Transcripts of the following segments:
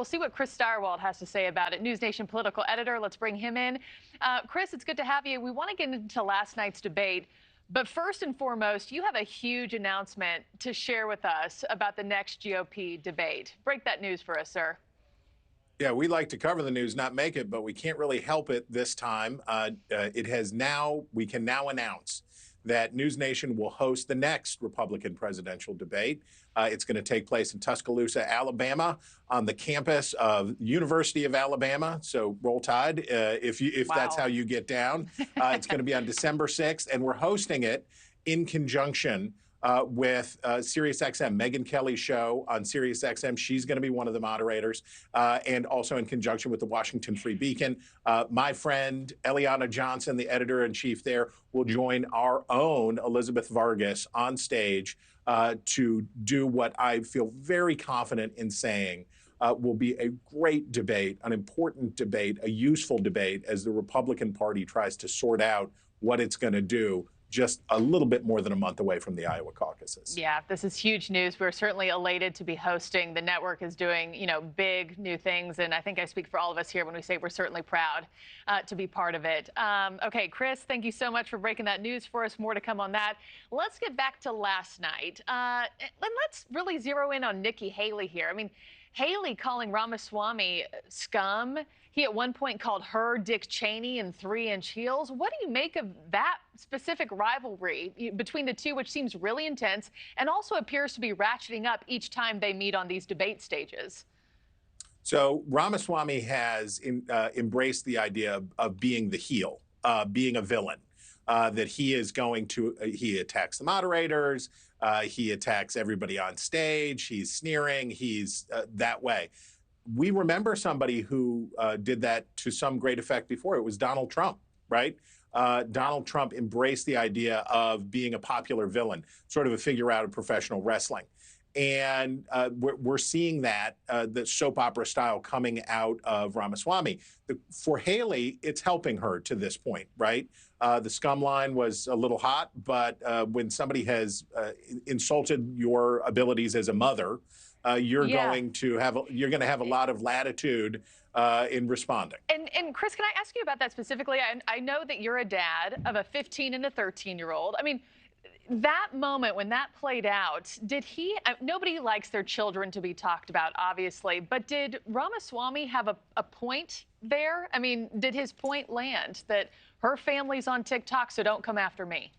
we'll see what Chris Stirewalt has to say about it. NewsNation political editor. Let's bring him in. Chris, it's good to have you. We want to get into last night's debate. But first and foremost, you have a huge announcement to share with us about the next GOP debate. Break that news for us, sir. Yeah, we like to cover the news, not make it, but we can't really help it this time. We can now announce that NewsNation will host the next Republican presidential debate. It's going to take place in Tuscaloosa, Alabama, on the campus of University of Alabama. So roll tide if that's how you get down. It's going to be on December 6th, and we're hosting it in conjunction with SiriusXM, Megyn Kelly's show on SiriusXM. She's going to be one of the moderators, and also in conjunction with the Washington Free Beacon. My friend Eliana Johnson, the editor-in-chief there, will join our own Elizabeth Vargas on stage to do what I feel very confident in saying will be a great debate, an important debate, a useful debate as the Republican Party tries to sort out what it's going to do just a little bit more than a month away from the Iowa caucuses. Yeah, this is huge news. We're certainly elated to be hosting. The network is doing, big new things. And I think I speak for all of us here when we say we're certainly proud to be part of it. Okay, Chris, thank you so much for breaking that news for us. More to come on that. Let's get back to last night. And let's really zero in on Nikki Haley here. I mean, Haley calling Ramaswamy scum. He at one point called her Dick Cheney in 3-inch heels. What do you make of that specific rivalry between the two, which seems really intense and also appears to be ratcheting up each time they meet on these debate stages? So Ramaswamy has embraced the idea of being the heel, being a villain, that he is going to, he attacks the moderators, he attacks everybody on stage, he's sneering, he's that way. We remember somebody who did that to some great effect before. It was Donald Trump, right? Donald Trump embraced the idea of being a popular villain, sort of a figure out of professional wrestling. And we're seeing that, the soap opera style coming out of Ramaswamy. For Haley, it's helping her to this point, right? The scum line was a little hot, but when somebody has insulted your abilities as a mother, you're going to have a lot of latitude in responding. And Chris, can I ask you about that specifically? I know that you're a dad of a 15 and a 13-year-old. I mean, that moment when that played out, nobody likes their children to be talked about, obviously, but did Ramaswamy have a point there? I mean, did his point land that her family's on TikTok, so don't come after me?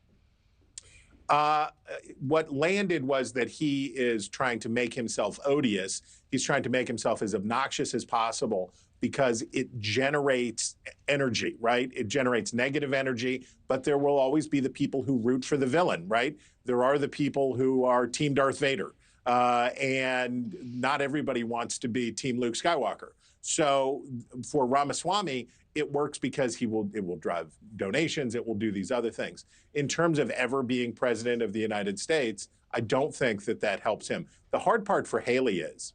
What landed was that he is trying to make himself odious. He's trying to make himself as obnoxious as possible because it generates energy, right? It generates negative energy, but there will always be the people who root for the villain, right? There are the people who are Team Darth Vader, and not everybody wants to be Team Luke Skywalker. So for Ramaswamy, it works because it will drive donations, it will do these other things. In terms of ever being president of the United States, I don't think that helps him. The hard part for Haley is,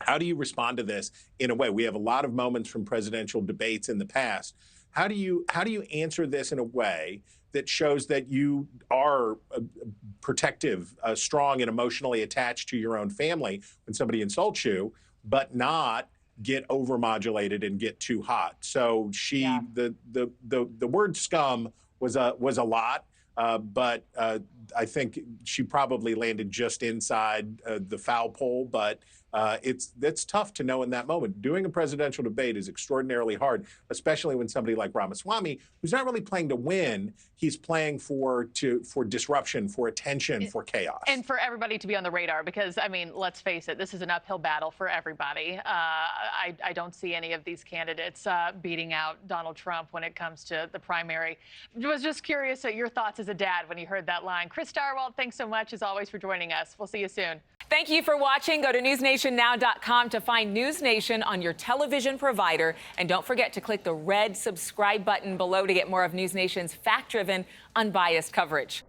how do you respond to this in a way? We have a lot of moments from presidential debates in the past. How do you answer this in a way that shows that you are protective, strong, and emotionally attached to your own family when somebody insults you, but not get overmodulated and get too hot? So the word scum was a lot, but I think she probably landed just inside the foul pole. But that's tough to know in that moment. Doing a presidential debate is extraordinarily hard, especially when somebody like Ramaswamy, who's not really playing to win, he's playing for disruption, for attention, for chaos. And for everybody to be on the radar, because, I mean, let's face it, this is an uphill battle for everybody. I don't see any of these candidates beating out Donald Trump when it comes to the primary. I was just curious at your thoughts as a dad when you heard that line. Chris Stirewalt, thanks so much, as always, for joining us. We'll see you soon. Thank you for watching. Go to newsnationnow.com to find NewsNation on your television provider. And don't forget to click the red subscribe button below to get more of NewsNation's fact-driven, unbiased coverage.